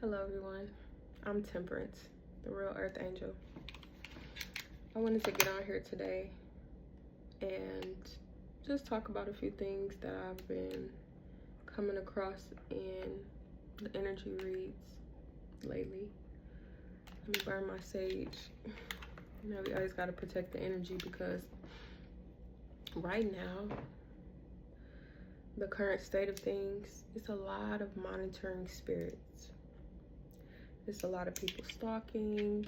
Hello everyone, I'm Temperance, the real Earth Angel. I wanted to get on here today and just talk about a few things that I've been coming across in the energy reads lately. Let me burn my sage. You know, we always got to protect the energy because right now, the current state of things, it's a lot of monitoring spirits. It's a lot of people stalking.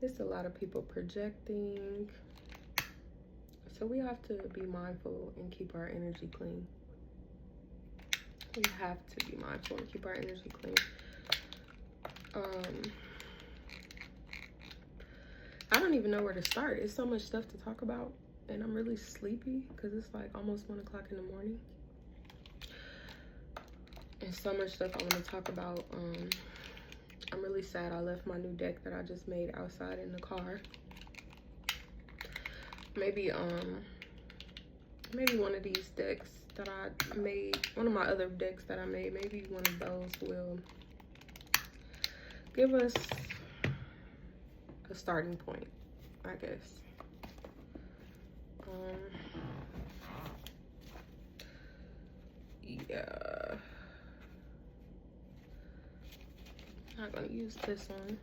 It's a lot of people projecting. So we have to be mindful and keep our energy clean. We have to be mindful and keep our energy clean. I don't even know where to start. It's so much stuff to talk about. And I'm really sleepy because it's like almost 1 o'clock in the morning. And so much stuff I want to talk about. I'm really sad I left my new deck that I just made outside in the car. Maybe one of these decks that I made, one of my other decks that I made, maybe one of those will give us a starting point, I guess. Yeah. I'm not gonna use this one.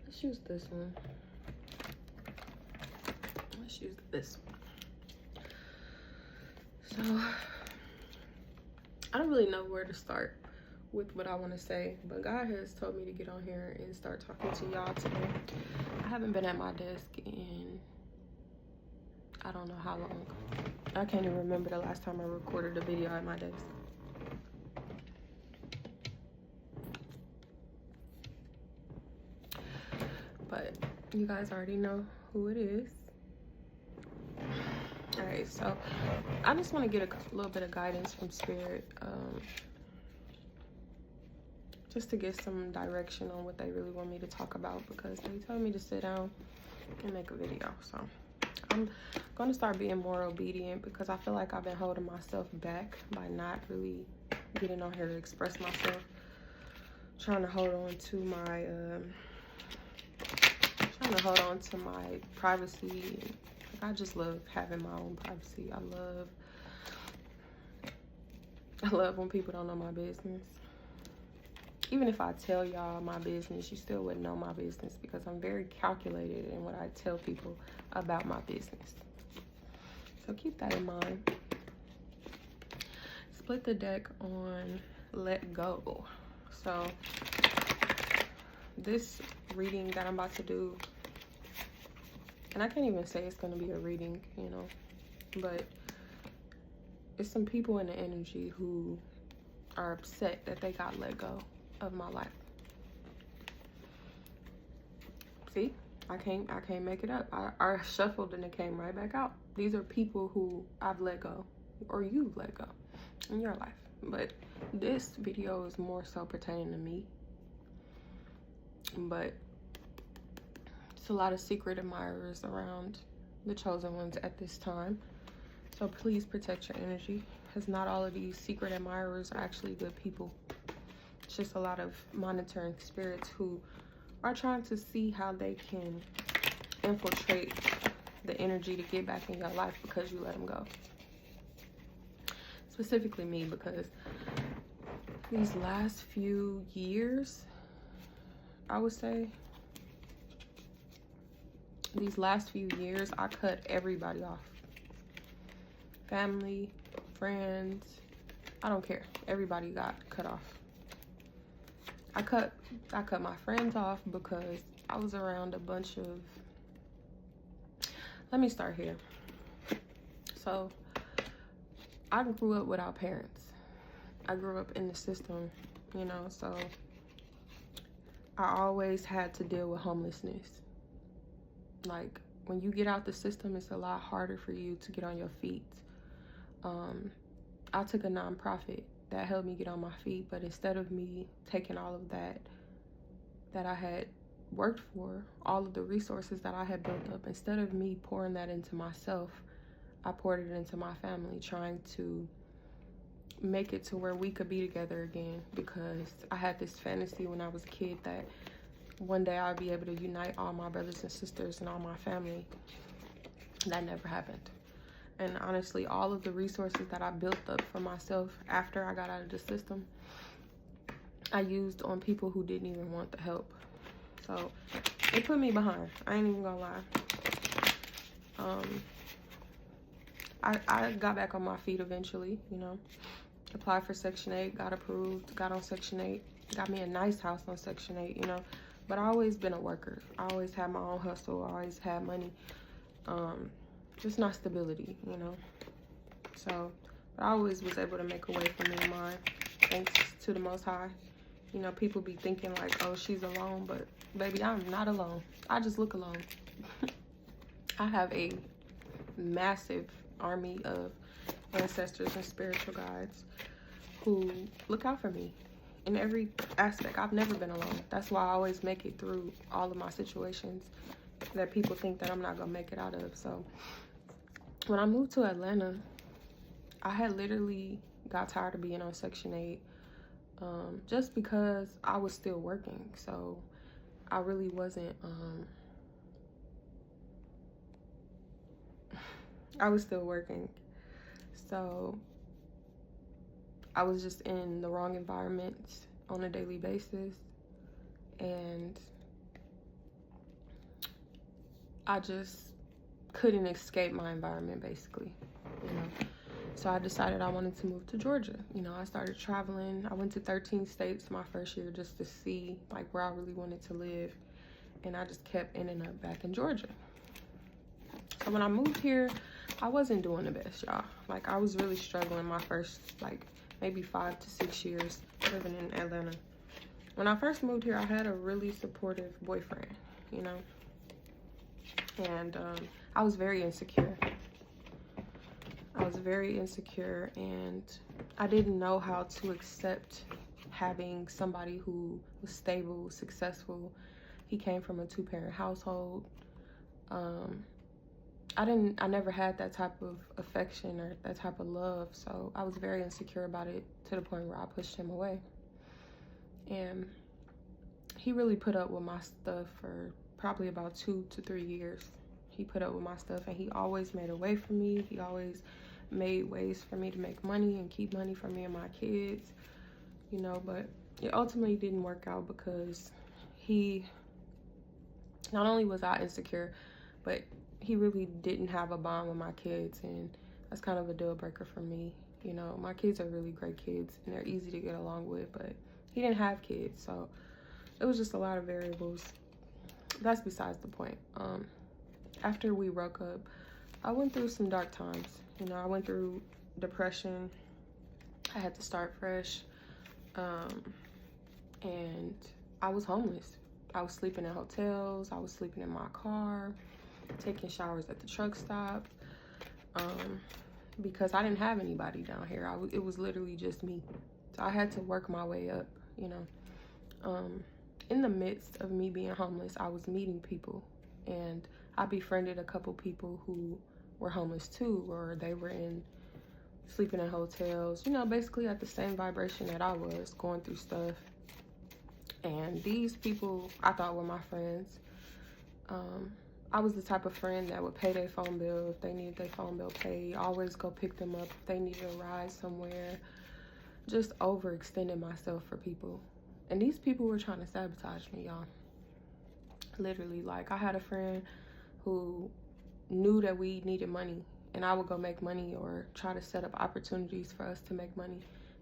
Let's use this one. Let's use this one. So, I don't really know where to start with what I want to say, but God has told me to get on here and start talking to y'all today. I haven't been at my desk in I don't know how long. I can't even remember the last time I recorded a video at my desk. But you guys already know who it is. All right, so I just want to get a little bit of guidance from Spirit, just to get some direction on what they really want me to talk about, because they told me to sit down and make a video. So I'm going to start being more obedient because I feel like I've been holding myself back by not really getting on here to express myself, trying to hold on to my privacy. I just love having my own privacy. I love when people don't know my business. Even if I tell y'all my business, you still wouldn't know my business because I'm very calculated in what I tell people about my business. So keep that in mind. Split the deck on Let Go. So this reading that I'm about to do, and I can't even say it's going to be a reading, you know, but it's some people in the energy who are upset that they got let go of my life. See, I can't make it up. I shuffled and it came right back out. These are people who I've let go, or you've let go in your life. But this video is more so pertaining to me. But it's a lot of secret admirers around the chosen ones at this time. So please protect your energy, because not all of these secret admirers are actually good people. It's just a lot of monitoring spirits who are trying to see how they can infiltrate the energy to get back in your life because you let them go. Specifically me, because these last few years, I would say, I cut everybody off. Family, friends, I don't care. Everybody got cut off. I cut my friends off because I was around a bunch of, let me start here. So I grew up without parents. I grew up in the system, you know, so I always had to deal with homelessness. Like, when you get out the system, it's a lot harder for you to get on your feet. I took a nonprofit that helped me get on my feet, but instead of me taking all of that I had worked for, all of the resources that I had built up, instead of me pouring that into myself, I poured it into my family, trying to make it to where we could be together again, because I had this fantasy when I was a kid that one day I'd be able to unite all my brothers and sisters and all my family. That never happened. And honestly, all of the resources that I built up for myself after I got out of the system, I used on people who didn't even want the help. So it put me behind. I ain't even gonna lie. I got back on my feet eventually, you know. Applied for Section 8, got approved, got on Section 8, got me a nice house on Section 8, you know. But I always been a worker. I always had my own hustle. I always had money. Just not stability, you know. So, but I always was able to make a way for me and mine, thanks to the Most High. You know, people be thinking like, oh, she's alone, but baby, I'm not alone. I just look alone. I have a massive army of ancestors and spiritual guides who look out for me in every aspect. I've never been alone. That's why I always make it through all of my situations that people think that I'm not gonna make it out of. So when I moved to Atlanta, I had literally got tired of being on Section 8, just because I was still working. So I really wasn't, I was still working. So I was just in the wrong environments on a daily basis, and I just couldn't escape my environment, basically, you know. So I decided I wanted to move to Georgia. You know, I started traveling. I went to 13 states my first year just to see like where I really wanted to live, and I just kept ending up back in Georgia. So when I moved here, I wasn't doing the best, y'all. Like, I was really struggling my first like maybe 5 to 6 years living in Atlanta. When I first moved here, I had a really supportive boyfriend, you know, and I was very insecure. I was very insecure, and I didn't know how to accept having somebody who was stable, successful. He came from a 2-parent household. I never had that type of affection or that type of love, so I was very insecure about it, to the point where I pushed him away. And he really put up with my stuff for probably about 2 to 3 years. He put up with my stuff, and he always made a way for me. He always made ways for me to make money and keep money for me and my kids, you know. But it ultimately didn't work out because he, not only was I insecure, but he really didn't have a bond with my kids, and that's kind of a deal breaker for me. You know, my kids are really great kids, and they're easy to get along with, but he didn't have kids, so it was just a lot of variables. That's besides the point. After we broke up, I went through some dark times. You know, I went through depression. I had to start fresh, and I was homeless. I was sleeping in hotels. I was sleeping in my car, taking showers at the truck stop, because I didn't have anybody down here. It was literally just me. So I had to work my way up, you know. In the midst of me being homeless, I was meeting people, and I befriended a couple people who were homeless too, or they were sleeping in hotels, you know, basically at the same vibration that I was, going through stuff. And these people I thought were my friends. I was the type of friend that would pay their phone bill if they needed their phone bill paid, always go pick them up if they needed a ride somewhere, just overextending myself for people. And these people were trying to sabotage me, y'all. Literally, like, I had a friend who knew that we needed money, and I would go make money or try to set up opportunities for us to make money.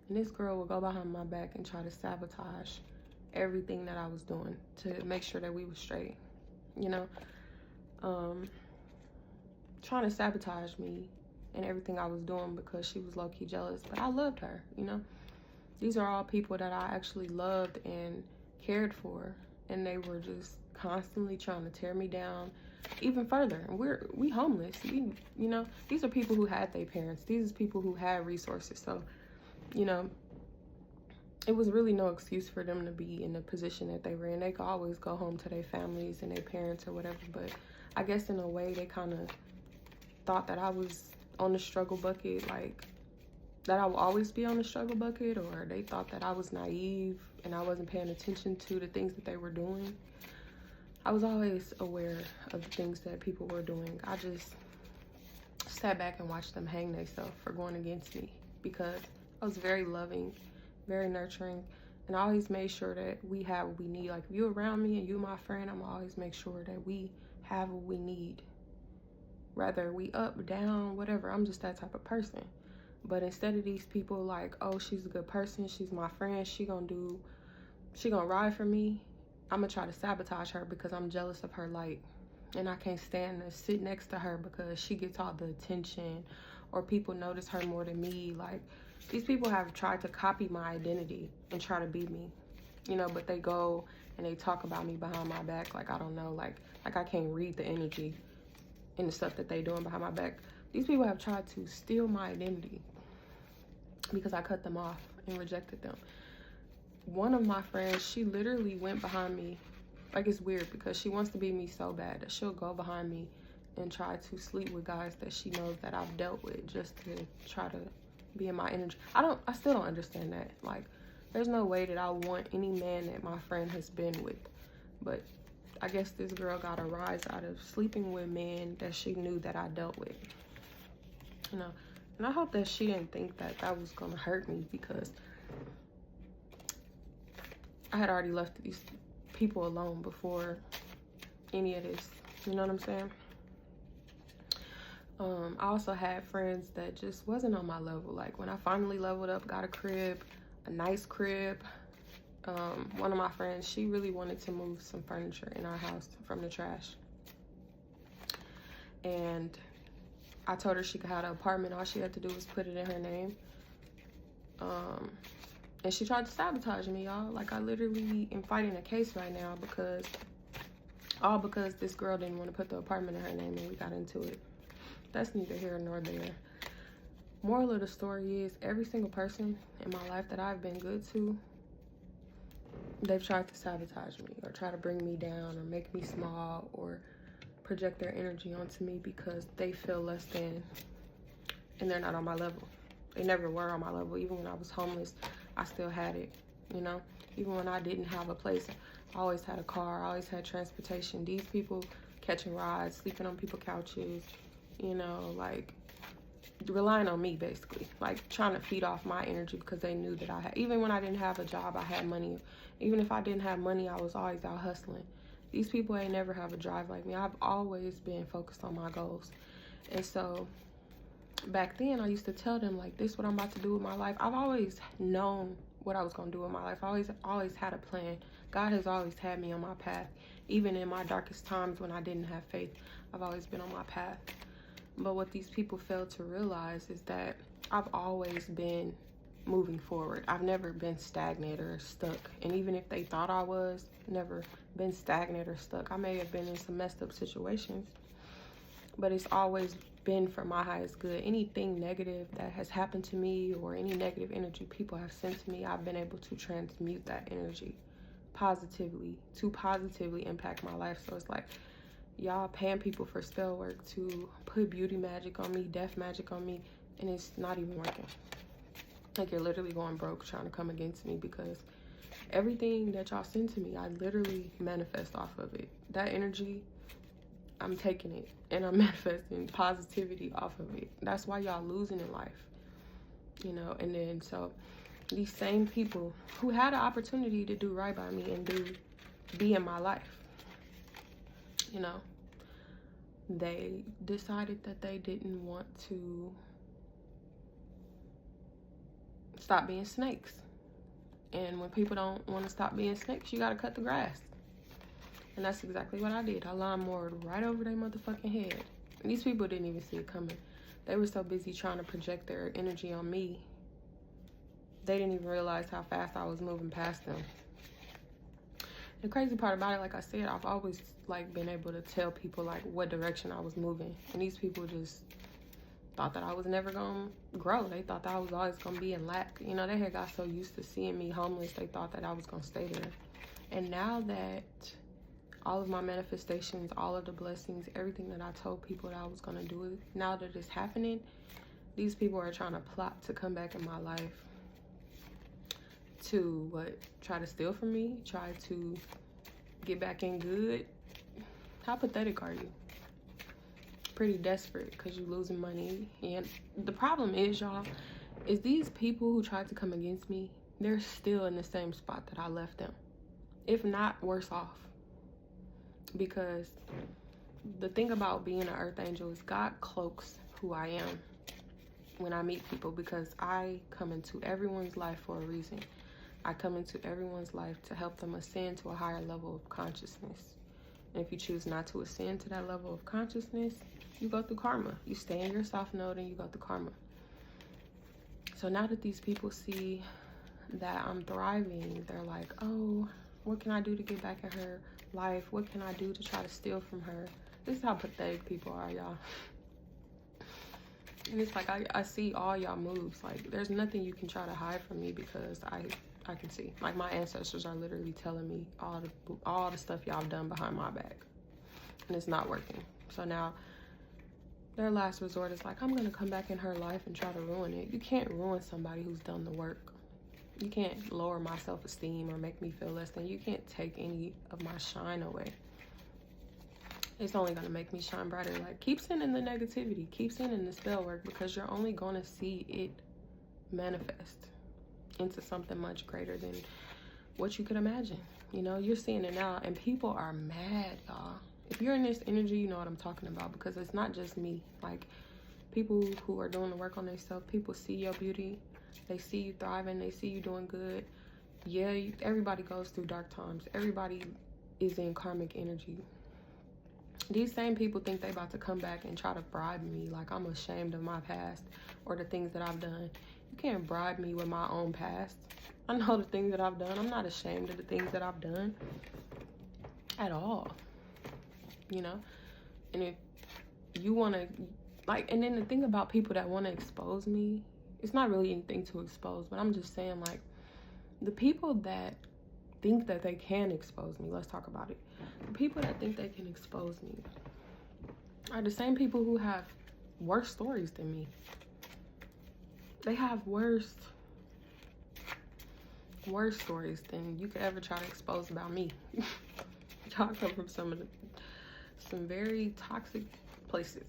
And this girl would go behind my back and try to sabotage everything that I was doing to make sure that we were straight, you know. Trying to sabotage me and everything I was doing because she was low-key jealous, but I loved her, you know. These are all people that I actually loved and cared for, and they were just constantly trying to tear me down even further. And we homeless, you know. These are people who had their parents. These are people who had resources. So, you know, it was really no excuse for them to be in the position that they were in. They could always go home to their families and their parents or whatever, but I guess in a way they kind of thought that I was on the struggle bucket, like, that I will always be on the struggle bucket, or they thought that I was naive and I wasn't paying attention to the things that they were doing. I was always aware of the things that people were doing. I just sat back and watched them hang themselves for going against me, because I was very loving, very nurturing, and I always made sure that we have what we need. Like, if you're around me and you're my friend, I'm always make sure that we have what we need. Whether we up, down, whatever, I'm just that type of person. But instead of these people like, oh, she's a good person, she's my friend, she gonna ride for me, I'm gonna try to sabotage her because I'm jealous of her light. And I can't stand to sit next to her because she gets all the attention, or people notice her more than me. Like, these people have tried to copy my identity and try to be me, you know, but they go and they talk about me behind my back like I don't know, like I can't read the energy and the stuff that they doing behind my back. These people have tried to steal my identity because I cut them off and rejected them. One of my friends, she literally went behind me. Like, it's weird because she wants to be me so bad that she'll go behind me and try to sleep with guys that she knows that I've dealt with, just to try to be in my energy. I still don't understand that. Like, there's no way that I want any man that my friend has been with. But I guess this girl got a rise out of sleeping with men that she knew that I dealt with, you know. And I hope that she didn't think that that was gonna hurt me, because I had already left these people alone before any of this, you know what I'm saying? I also had friends that just wasn't on my level. Like, when I finally leveled up, got a crib, a nice crib, one of my friends, she really wanted to move some furniture in our house from the trash. And I told her she could have an apartment. All she had to do was put it in her name. And she tried to sabotage me, y'all. Like, I literally am fighting a case right now because this girl didn't want to put the apartment in her name, and we got into it. That's neither here nor there. Moral of the story is, every single person in my life that I've been good to, they've tried to sabotage me or try to bring me down or make me small or project their energy onto me because they feel less than, and they're not on my level. They never were on my level. Even when I was homeless, I still had it, you know? Even when I didn't have a place, I always had a car, I always had transportation. These people catching rides, sleeping on people's couches, you know, like, relying on me, basically. Like, trying to feed off my energy because they knew that I had, even when I didn't have a job, I had money. Even if I didn't have money, I was always out hustling. These people ain't never have a drive like me. I've always been focused on my goals. And so back then, I used to tell them, like, this is what I'm about to do with my life. I've always known what I was going to do with my life. I always had a plan. God has always had me on my path. Even in my darkest times when I didn't have faith, I've always been on my path. But what these people fail to realize is that I've always been moving forward. I've never been stagnant or stuck. And even if they thought I was, never been stagnant or stuck. I may have been in some messed up situations, but it's always been for my highest good. Anything negative that has happened to me or any negative energy people have sent to me, I've been able to transmute that energy positively to positively impact my life. So it's like, y'all paying people for spell work to put beauty magic on me, death magic on me, and it's not even working. Like, you're literally going broke trying to come against me, because everything that y'all send to me, I literally manifest off of it. That energy, I'm taking it and I'm manifesting positivity off of it. That's why y'all losing in life, you know. And then so these same people who had an opportunity to do right by me and be in my life, you know, they decided that they didn't want to stop being snakes. And when people don't want to stop being snakes, you got to cut the grass. And that's exactly what I did. I lawnmowered right over their motherfucking head. And these people didn't even see it coming. They were so busy trying to project their energy on me, they didn't even realize how fast I was moving past them. The crazy part about it, like I said, I've always like been able to tell people like what direction I was moving. And these people just thought that I was never gonna grow. They thought that I was always gonna be in lack. You know, they had got so used to seeing me homeless, they thought that I was gonna stay there. And now that all of my manifestations, all of the blessings, everything that I told people that I was gonna do, now that it's happening, These people are trying to plot to come back in my life to try to steal from me, try to get back in good. How pathetic are you? Pretty desperate because you're losing money. And the problem is, y'all, is these people who tried to come against me, they're still in the same spot that I left them, if not worse off. Because the thing about being an earth angel is God cloaks who I am when I meet people, because I come into everyone's life for a reason. I come into everyone's life to help them ascend to a higher level of consciousness. And if you choose not to ascend to that level of consciousness, you go through karma. You stay in your south node and you go through karma. So now that these people see that I'm thriving, they're like, oh, what can I do to get back in her life? What can I do to try to steal from her? This is how pathetic people are, y'all. And it's like, I see all y'all moves. Like, there's nothing you can try to hide from me, because I can see. Like, my ancestors are literally telling me all the stuff y'all done behind my back. And it's not working. So now, their last resort is like, I'm going to come back in her life and try to ruin it. You can't ruin somebody who's done the work. You can't lower my self-esteem or make me feel less than. You can't take any of my shine away. It's only going to make me shine brighter. Like, keep sending the negativity. Keep sending the spell work, because you're only going to see it manifest into something much greater than what you could imagine. You know, you're seeing it now, and people are mad, y'all. If you're in this energy, you know what I'm talking about, because it's not just me. Like, people who are doing the work on themselves, people see your beauty. They see you thriving. They see you doing good. Yeah, everybody goes through dark times. Everybody is in karmic energy. These same people think they about to come back and try to bribe me like I'm ashamed of my past or the things that I've done. You can't bribe me with my own past. I know the things that I've done. I'm not ashamed of the things that I've done at all. You know? And if you want to, like, and then the thing about people that want to expose me, it's not really anything to expose, but I'm just saying, like, the people that think that they can expose me, let's talk about it. The people that think they can expose me are the same people who have worse stories than me. They have worse stories than you could ever try to expose about me. Y'all come from some very toxic places,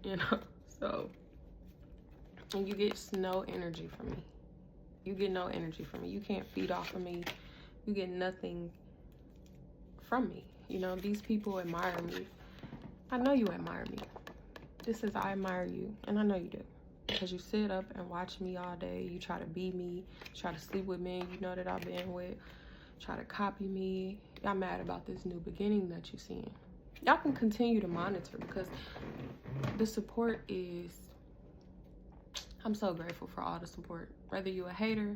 you know? So, and you get no energy from me. You get no energy from me. You can't feed off of me. You get nothing from me. You know, these people admire me. I know you admire me. This is, I admire you, and I know you do. Because you sit up and watch me all day. You try to be me, try to sleep with men you know that I've been with, try to copy me. Y'all mad about this new beginning that you're seeing. Y'all can continue to monitor, because the support is, I'm so grateful for all the support. Whether you a hater,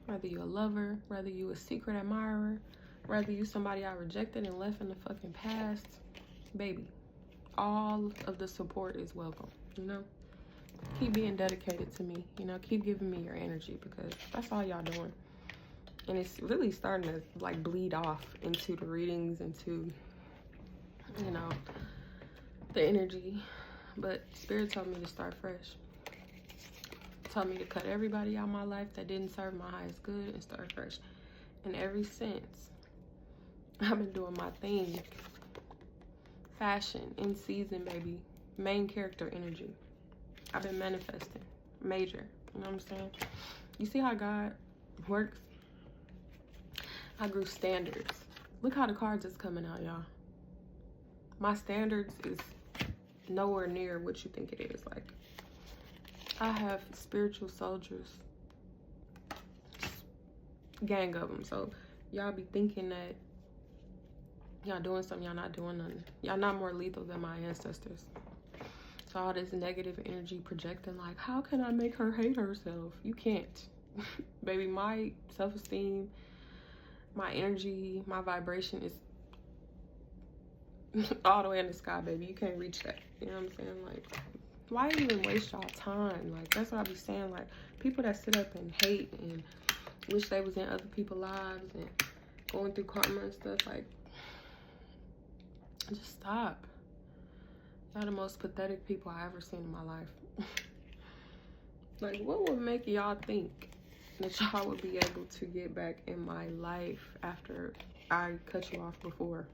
whether you a lover, whether you a secret admirer, whether you somebody I rejected and left in the fucking past, baby, all of the support is welcome, you know? Keep being dedicated to me, you know? Keep giving me your energy, because that's all y'all doing. And it's really starting to, like, bleed off into the readings, into, you know, the energy. But Spirit told me to start fresh. Told me to cut everybody out of my life that didn't serve my highest good and start fresh. And ever since, I've been doing my thing. Fashion, in season, baby. Main character energy. I've been manifesting. Major. You know what I'm saying? You see how God works? I grew standards. Look how the cards is coming out, y'all. My standards is nowhere near what you think it is. Like, I have spiritual soldiers. Gang of them. So y'all be thinking that y'all doing something, y'all not doing nothing. Y'all not more lethal than my ancestors. So all this negative energy projecting, like, how can I make her hate herself? You can't. Baby, my self-esteem, my energy, my vibration is all the way in the sky, baby. You can't reach that. You know what I'm saying? Like, why even waste y'all time? Like, that's what I be saying. Like, people that sit up and hate and wish they was in other people's lives and going through karma and stuff, like, just stop. Y'all the most pathetic people I ever seen in my life. Like, what would make y'all think that y'all would be able to get back in my life after I cut you off before?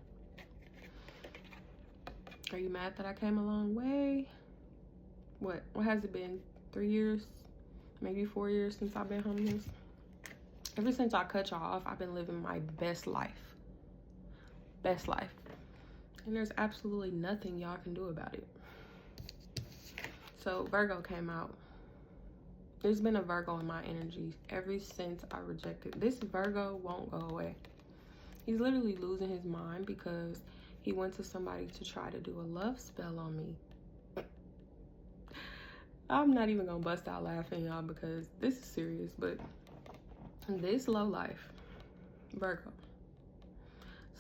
Are you mad that I came a long way? What has it been? 3 years? Maybe 4 years since I've been homeless? Ever since I cut y'all off, I've been living my best life. Best life. And there's absolutely nothing y'all can do about it. So Virgo came out. There's been a Virgo in my energy ever since I rejected. This Virgo won't go away. He's literally losing his mind because he went to somebody to try to do a love spell on me. I'm not even gonna bust out laughing, y'all, because this is serious. But this low life Virgo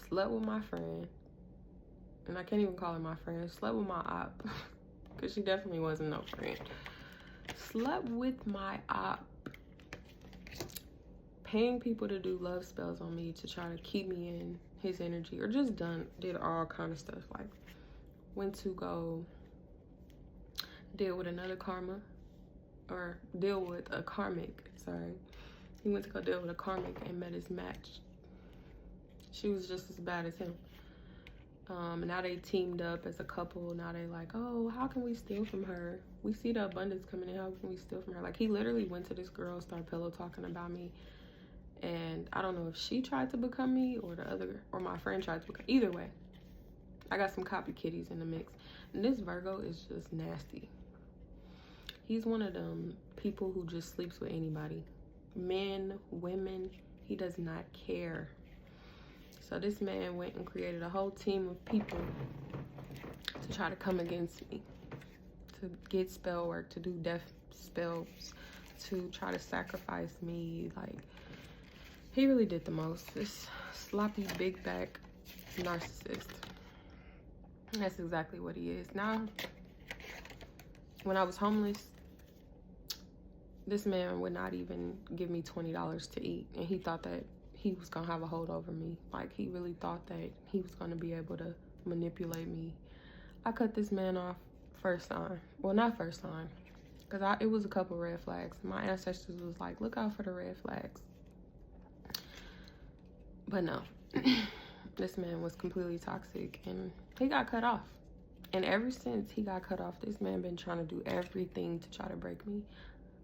slept with my friend, and I can't even call her my friend. Slept with my op, because she definitely wasn't no friend. Slept with my op, paying people to do love spells on me to try to keep me in his energy, or just did all kind of stuff. Like, went to go deal with another karma, or deal with a karmic, sorry. He went to go deal with a karmic and met his match. She was just as bad as him. And now they teamed up as a couple. Now they like, oh, how can we steal from her? We see the abundance coming in. How can we steal from her? Like, he literally went to this girl, started pillow talking about me. And I don't know if she tried to become me or my friend tried to become. Either way, I got some copy kitties in the mix. And this Virgo is just nasty. He's one of them people who just sleeps with anybody. Men, women, he does not care. So this man went and created a whole team of people to try to come against me, to get spell work, to do death spells, to try to sacrifice me. Like, he really did the most. This sloppy, big back narcissist. That's exactly what he is. Now, when I was homeless, this man would not even give me $20 to eat, and he thought that he was gonna have a hold over me. Like, he really thought that he was gonna be able to manipulate me. I cut this man off first time. Well, not first time, because it was a couple red flags. My ancestors was like, look out for the red flags. But no, this man was completely toxic, and he got cut off. And ever since he got cut off, this man been trying to do everything to try to break me,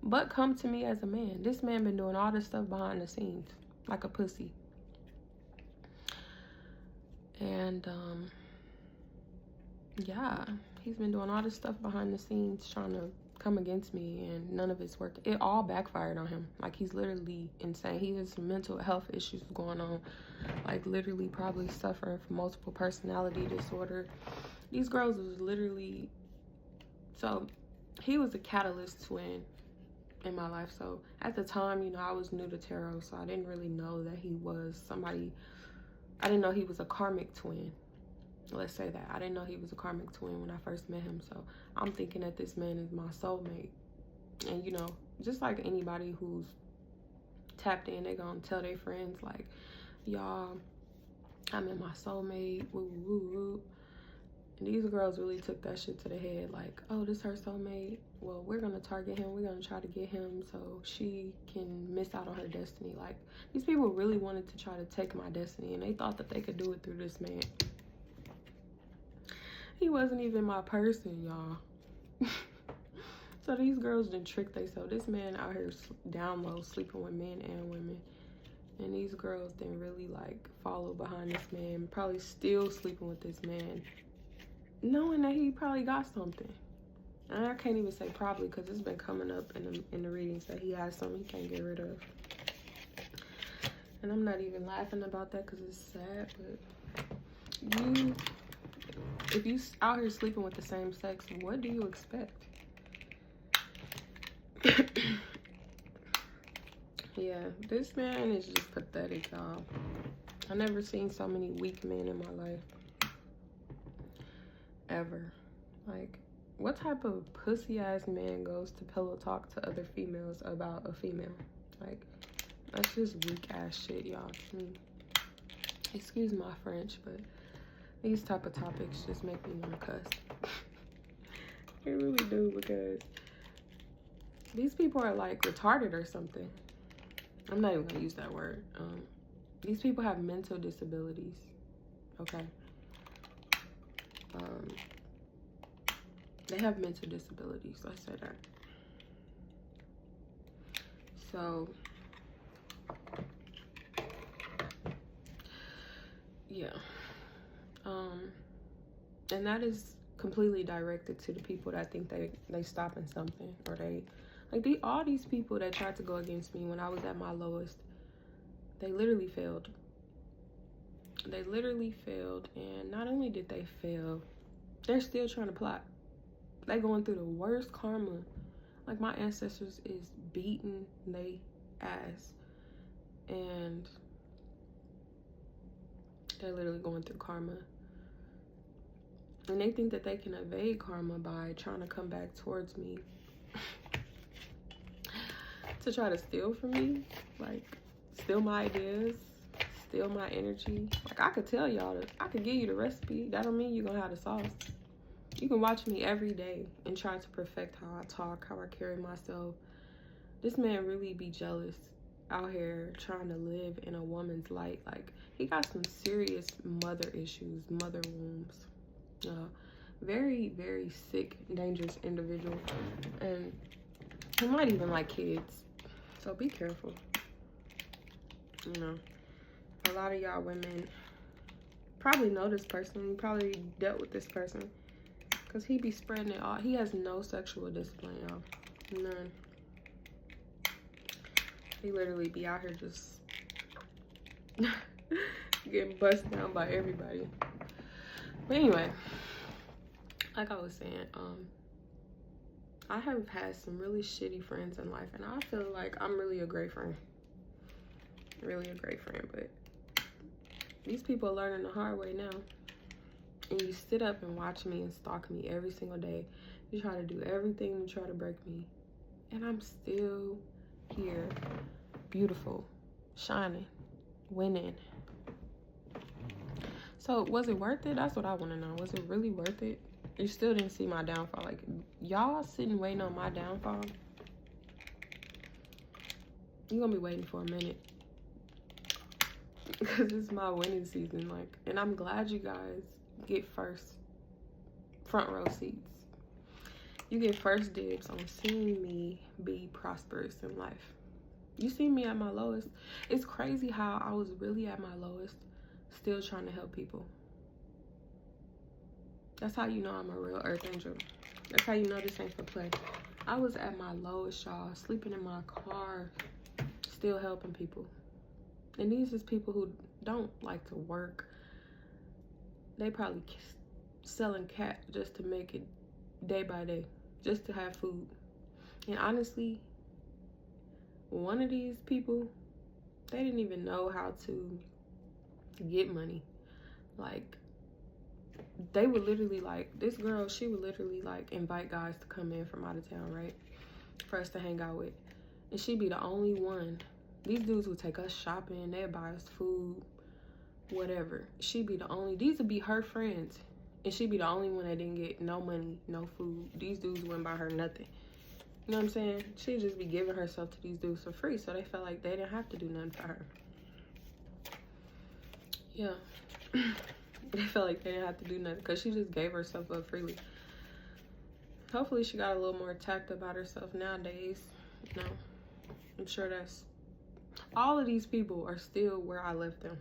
but come to me as a man. This man been doing all this stuff behind the scenes, like a pussy. And yeah, he's been doing all this stuff behind the scenes, trying to come against me, and none of it's worked. It all backfired on him. Like, he's literally insane. He has some mental health issues going on, like literally probably suffering from multiple personality disorder. These girls was literally, so he was a catalyst twin in my life. So at the time, you know, I was new to tarot, so I didn't really know that he was somebody. I didn't know he was a karmic twin. Let's say that. I didn't know he was a karmic twin when I first met him. So I'm thinking that this man is my soulmate. And, you know, just like anybody who's tapped in, they gonna tell their friends, like, y'all, I met my soulmate, woo, woo, woo. And these girls really took that shit to the head, like, oh, this her soulmate? Well, we're gonna target him. We're gonna try to get him so she can miss out on her destiny. Like, these people really wanted to try to take my destiny, and they thought that they could do it through this man. He wasn't even my person, y'all. So these girls done tricked themselves. This man out here down low, sleeping with men and women. And these girls didn't really, like, follow behind this man. Probably still sleeping with this man, knowing that he probably got something. And I can't even say probably, because it's been coming up in the readings that he has something he can't get rid of. And I'm not even laughing about that because it's sad, but if you out here sleeping with the same sex, what do you expect? Yeah, this man is just pathetic, y'all. I never seen so many weak men in my life. Ever. Like, what type of pussy-ass man goes to pillow talk to other females about a female? Like, that's just weak-ass shit, y'all, to me. Excuse my French, but these type of topics just make me want to cuss. They really do, because These people are like retarded or something. I'm not even gonna use that word. These people have mental disabilities. Okay. They have mental disabilities. Let's say that. So, yeah. And that is completely directed to the people that think they stopping something, or they like all these people that tried to go against me when I was at my lowest. They literally failed. They literally failed, and not only did they fail, they're still trying to plot. They going through the worst karma. Like, my ancestors is beating they ass, and they're literally going through karma. And they think that they can evade karma by trying to come back towards me to try to steal from me, like steal my ideas, steal my energy. Like, I could tell y'all, I could give you the recipe. That don't mean you're gonna have the sauce. You can watch me every day and try to perfect how I talk, how I carry myself. This man really be jealous out here trying to live in a woman's light. Like, he got some serious mother issues, mother wounds. Very, very sick, dangerous individual. And he might even like kids. So be careful. You know, a lot of y'all women probably know this person. You probably dealt with this person. Because he be spreading it all. He has no sexual discipline, y'all. None. He literally be out here just getting bust down by everybody. But anyway, like I was saying, I have had some really shitty friends in life, and I feel like I'm really a great friend. Really a great friend, but these people are learning the hard way now. And you sit up and watch me and stalk me every single day. You try to do everything to try to break me. And I'm still here, beautiful, shining, winning. So, was it worth it? That's what I want to know. Was it really worth it? You still didn't see my downfall. Like, y'all sitting waiting on my downfall. You're going to be waiting for a minute. Because it's my winning season. Like, and I'm glad you guys get front row seats. You get first dibs on seeing me be prosperous in life. You see me at my lowest. It's crazy how I was really at my lowest, still trying to help people. That's how you know I'm a real earth angel. That's how you know this ain't for play. I was at my lowest, y'all, sleeping in my car, still helping people. And these is people who don't like to work. They probably selling cat just to make it day by day, just to have food. And honestly, one of these people, they didn't even know how to get money. Like, they would literally, like, this girl, she would literally, like, invite guys to come in from out of town, right, for us to hang out with. And she'd be the only one. These dudes would take us shopping, they'd buy us food, whatever. She'd be the only, these would be her friends, and she'd be the only one that didn't get no money, no food. These dudes wouldn't buy her nothing. You know what I'm saying? She'd just be giving herself to these dudes for free, so they felt like they didn't have to do nothing for her. Yeah. They felt like they didn't have to do nothing because she just gave herself up freely. Hopefully she got a little more tact about herself nowadays. You know, I'm sure that's, all of these people are still where I left them.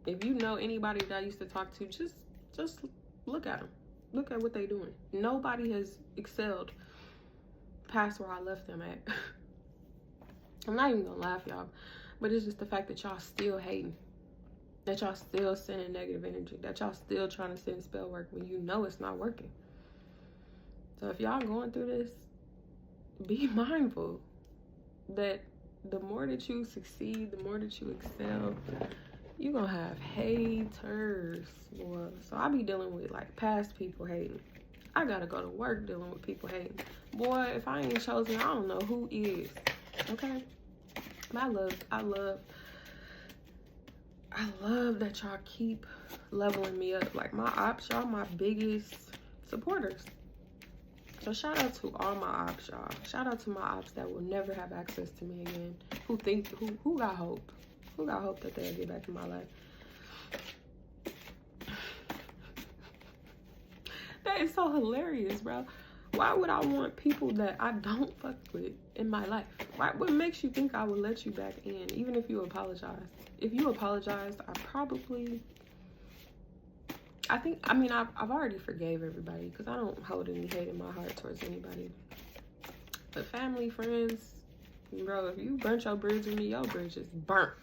If you know anybody that I used to talk to, just look at them. Look at what they're doing. Nobody has excelled past where I left them at. I'm not even gonna laugh, y'all, but it's just the fact that y'all still hating, that y'all still sending negative energy, that y'all still trying to send spell work when you know it's not working. So if y'all going through this, be mindful that the more that you succeed, the more that you excel, you're gonna have haters. Boy. So I be dealing with like past people hating. I gotta go to work dealing with people hating. Boy, if I ain't chosen, I don't know who is. Okay? I love that y'all keep leveling me up. Like, my ops, y'all my biggest supporters. So shout out to all my ops, y'all. Shout out to my ops that will never have access to me again. Who got hope? Who got hope that they'll get back in my life? That is so hilarious, bro. Why would I want people that I don't fuck with in my life? What makes you think I would let you back in, even if you apologize? If you apologized, I mean, I've already forgave everybody because I don't hold any hate in my heart towards anybody. But family, friends, bro, if you burnt your bridge with me, your bridge is burnt.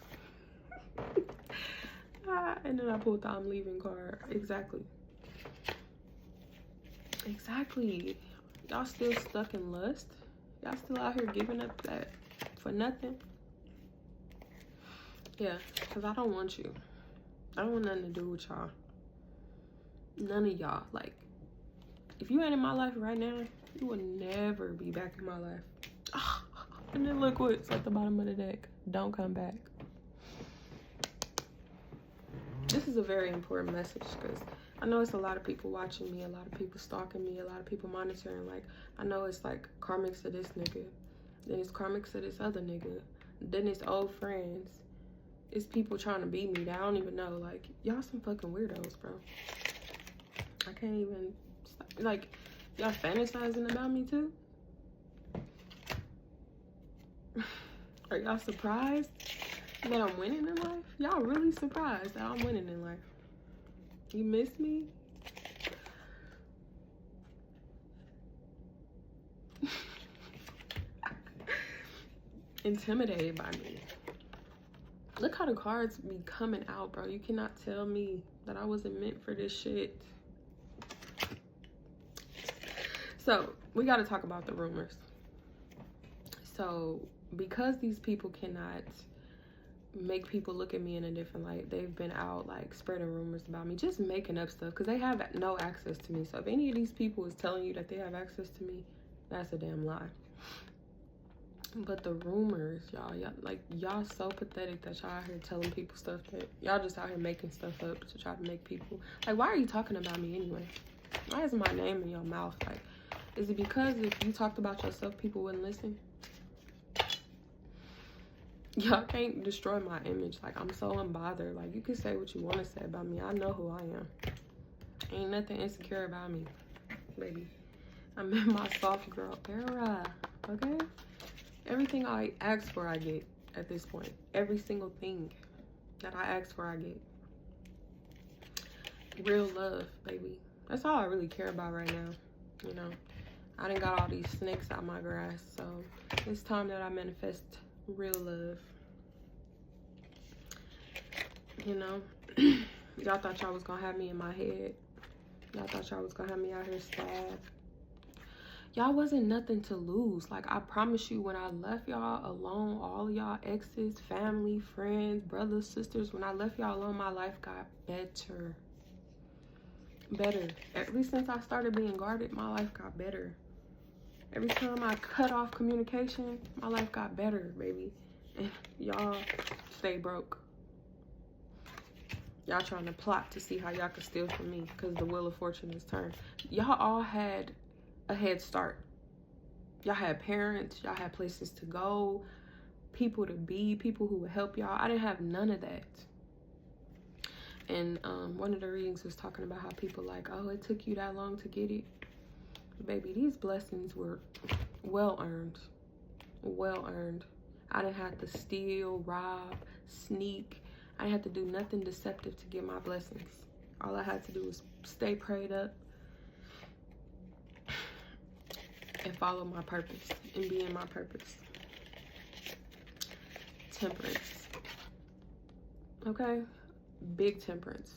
And then I pulled the I'm leaving card. Exactly. Y'all still stuck in lust? Y'all still out here giving up that for nothing? Yeah, because I don't want you. I don't want nothing to do with y'all. None of y'all. Like, if you ain't in my life right now, you will never be back in my life. And then look what's at the bottom of the deck. Don't come back. This is a very important message because I know it's a lot of people watching me, a lot of people stalking me, a lot of people monitoring. Like, I know it's like karmics to this nigga, then it's karmics to this other nigga, then it's old friends. It's people trying to beat me that I don't even know. Like, y'all some fucking weirdos, bro. I can't even stop. Like, y'all fantasizing about me too? Are y'all surprised that I'm winning in life? Y'all really surprised that I'm winning in life? You miss me? Intimidated by me. Look how the cards be coming out, bro. You cannot tell me that I wasn't meant for this shit. So, we got to talk about the rumors. So, because these people cannot make people look at me in a different light, they've been out like spreading rumors about me, just making up stuff because they have no access to me. So if any of these people is telling you that they have access to me, that's a damn lie. But the rumors, y'all so pathetic that y'all out here telling people stuff that y'all just out here making stuff up to try to make people like, why are you talking about me anyway? Why is my name in your mouth? Like, is it because if you talked about yourself, people wouldn't listen? Y'all can't destroy my image. Like, I'm so unbothered. Like, you can say what you want to say about me. I know who I am. Ain't nothing insecure about me, baby. I'm in my soft girl era, okay? Everything I ask for, I get at this point. Every single thing that I ask for, I get. Real love, baby. That's all I really care about right now, you know? I done got all these snakes out my grass, so it's time that I manifest real love. You know, y'all thought y'all was gonna have me in my head. Y'all thought y'all was gonna have me out here sad. Y'all wasn't nothing to lose. Like, I promise you, when I left y'all alone, all of y'all exes, family, friends, brothers, sisters, when I left y'all alone, my life got better. At least since I started being guarded, my life got better. Every time I cut off communication, my life got better, baby. And y'all stay broke. Y'all trying to plot to see how y'all can steal from me because the wheel of fortune is turned. Y'all all had a head start. Y'all had parents. Y'all had places to go, people to be, people who would help y'all. I didn't have none of that. And one of the readings was talking about how people like, oh, it took you that long to get it. Baby, these blessings were well earned. I didn't have to steal, rob, sneak. I didn't have to do nothing deceptive to get my blessings. All I had to do was stay prayed up and follow my purpose and be in my purpose. Temperance. Okay? Big temperance.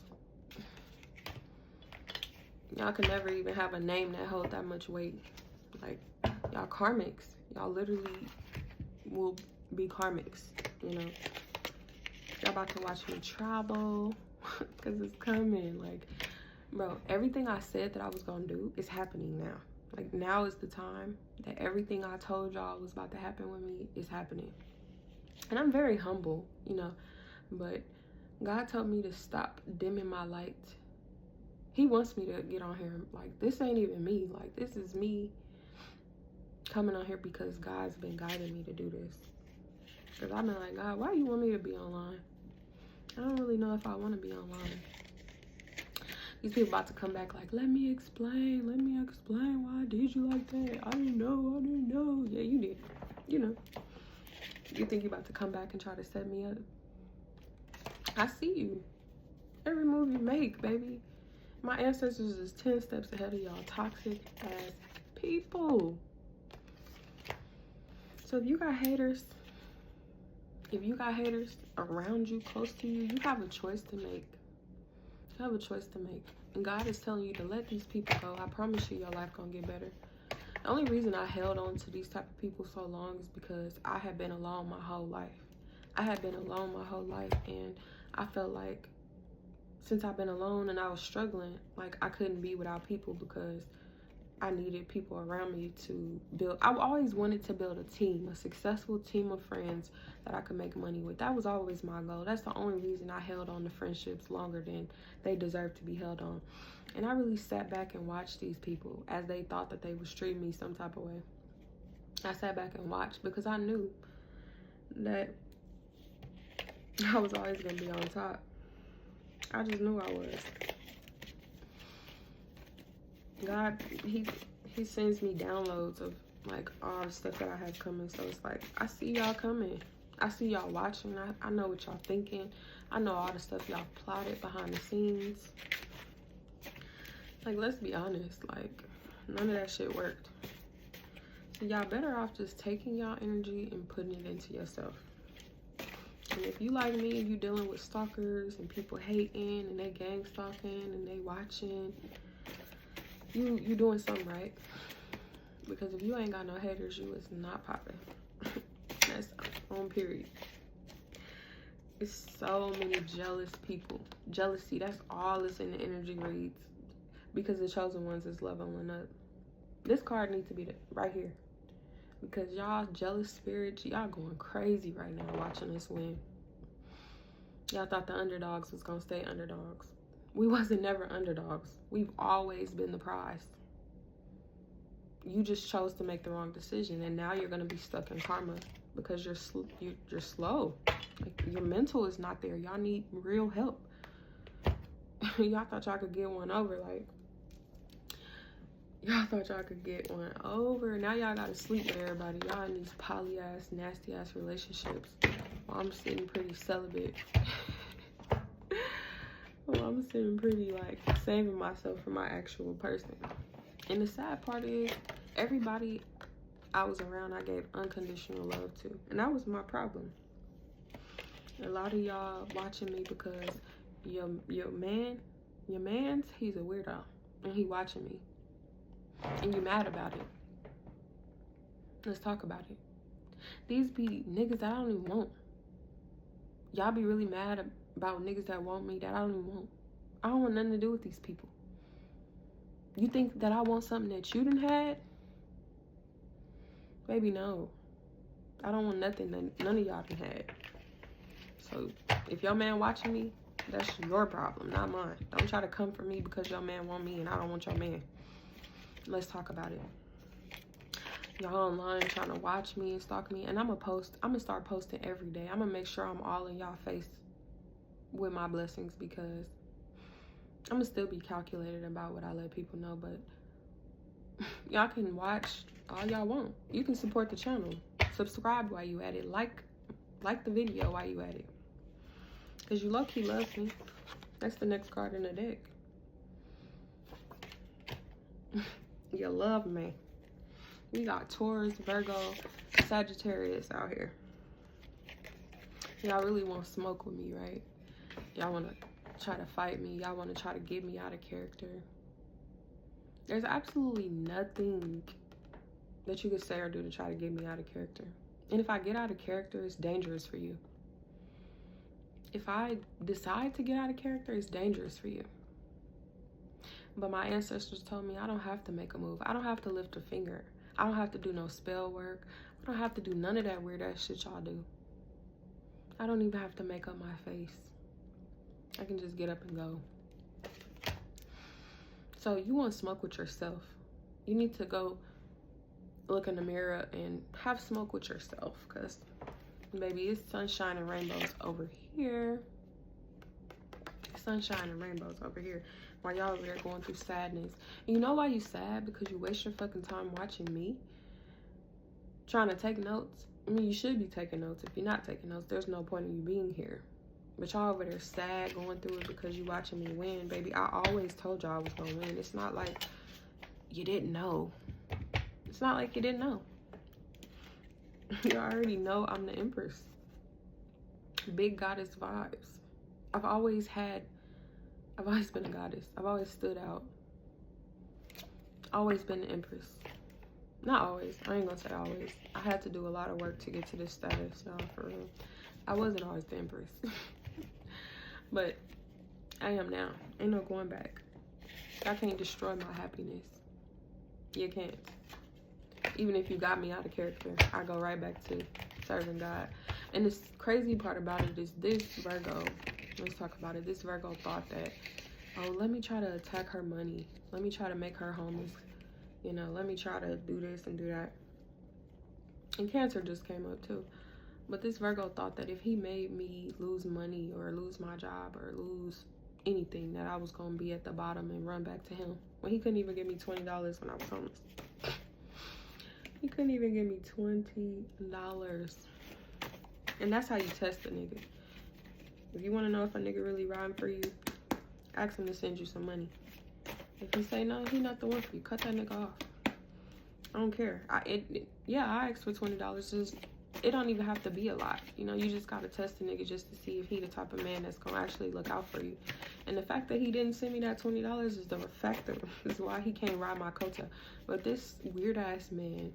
Y'all can never even have a name that holds that much weight. Like, y'all karmics. Y'all literally will be karmics, you know. Y'all about to watch me travel because it's coming. Like, bro, everything I said that I was gonna do is happening now. Like, now is the time that everything I told y'all was about to happen with me is happening. And I'm very humble, you know, but God told me to stop dimming my light. He wants me to get on here. Like, this ain't even me. Like, this is me coming on here because God's been guiding me to do this. Because I've been like, God, why you want me to be online? I don't really know if I want to be online. These people about to come back like, let me explain why did you like that? I didn't know. Yeah, you did. You know. You think you about to come back and try to set me up? I see you. Every move you make, baby. My ancestors is 10 steps ahead of y'all toxic ass people. So if you got haters around you, close to you, you have a choice to make. You have a choice to make. And God is telling you to let these people go. I promise you, your life gonna get better. The only reason I held on to these type of people so long is because I had been alone my whole life. And I felt like since I've been alone and I was struggling, like I couldn't be without people because I needed people around me to build. I always wanted to build a team, a successful team of friends that I could make money with. That was always my goal. That's the only reason I held on to friendships longer than they deserve to be held on. And I really sat back and watched these people as they thought that they would treat me some type of way. I sat back and watched because I knew that I was always going to be on top. I just knew I was. God, he sends me downloads of like all the stuff that I have coming. So it's like, I see y'all coming. I see y'all watching. I know what y'all thinking. I know all the stuff y'all plotted behind the scenes. Like, let's be honest. Like, none of that shit worked. So y'all better off just taking y'all energy and putting it into yourself. And if you like me, you dealing with stalkers and people hating and they gang stalking and they watching, you doing something right. Because if you ain't got no haters, you is not popping. That's on period. It's so many jealous people. Jealousy, that's all that's in the energy reads. Because the chosen ones is leveling up. This card needs to be right here. Because y'all jealous spirits, y'all going crazy right now watching us win. Y'all thought the underdogs was going to stay underdogs. We wasn't never underdogs. We've always been the prize. You just chose to make the wrong decision, and now you're going to be stuck in karma because you're slow. Like, your mental is not there. Y'all need real help. Y'all thought y'all could get one over. Like, y'all thought y'all could get one over. Now y'all got to sleep with everybody. Y'all in these poly-ass, nasty-ass relationships. Well, I'm sitting pretty celibate. Well, I'm sitting pretty, like, saving myself for my actual person. And the sad part is, everybody I was around, I gave unconditional love to. And that was my problem. A lot of y'all watching me because your man's, he's a weirdo. And he watching me. And you mad about it. Let's talk about it. These be niggas that I don't even want. Y'all be really mad about niggas that want me that I don't even want. I don't want nothing to do with these people. You think that I want something that you done had? Baby, no. I don't want nothing that none of y'all done had. So, if your man watching me, that's your problem, not mine. Don't try to come for me because your man want me and I don't want your man. Let's talk about it. Y'all online trying to watch me and stalk me, and I'm gonna start posting every day. I'm gonna make sure I'm all in y'all face with my blessings because I'm gonna still be calculated about what I let people know, but y'all can watch all y'all want. You can support the channel. Subscribe while you at it. Like the video while you at it. Because you low-key love me. That's the next card in the deck. You love me. We got Taurus, Virgo, Sagittarius out here. Y'all really want to smoke with me, right? Y'all want to try to fight me. Y'all want to try to get me out of character. There's absolutely nothing that you could say or do to try to get me out of character. And if I get out of character, it's dangerous for you. If I decide to get out of character, it's dangerous for you. But my ancestors told me I don't have to make a move. I don't have to lift a finger. I don't have to do no spell work. I don't have to do none of that weird ass shit y'all do. I don't even have to make up my face. I can just get up and go. So you want to smoke with yourself. You need to go look in the mirror and have smoke with yourself, because baby, it's sunshine and rainbows over here. Sunshine and rainbows over here, while y'all over there going through sadness. And you know why you sad? Because you waste your fucking time watching me, trying to take notes. I mean, you should be taking notes. If you're not taking notes, there's no point in you being here. But y'all over there sad, going through it because you watching me win. Baby, I always told y'all I was gonna win. It's not like you didn't know. It's not like you didn't know. You already know I'm the Empress. Big goddess vibes. I've always been a goddess. I've always stood out. Always been the Empress. Not always. I ain't gonna say always. I had to do a lot of work to get to this status, y'all, for real. I wasn't always the Empress. But I am now. Ain't no going back. Y'all can't destroy my happiness. You can't. Even if you got me out of character, I go right back to serving God. And the crazy part about it is this Virgo, let's talk about it. This Virgo thought that, oh, let me try to attack her money. Let me try to make her homeless. You know, let me try to do this and do that. And Cancer just came up too. But this Virgo thought that if he made me lose money or lose my job or lose anything, that I was going to be at the bottom and run back to him. When he couldn't even give me $20 when I was homeless. He couldn't even give me $20. And that's how you test a nigga. If you want to know if a nigga really riding for you, ask him to send you some money. If he say no, he not the one for you. Cut that nigga off. I don't care. I asked for $20. It don't even have to be a lot. You know, you just got to test the nigga just to see if he the type of man that's going to actually look out for you. And the fact that he didn't send me that $20 is the factor. Is why he can't ride my coattail. But this weird-ass man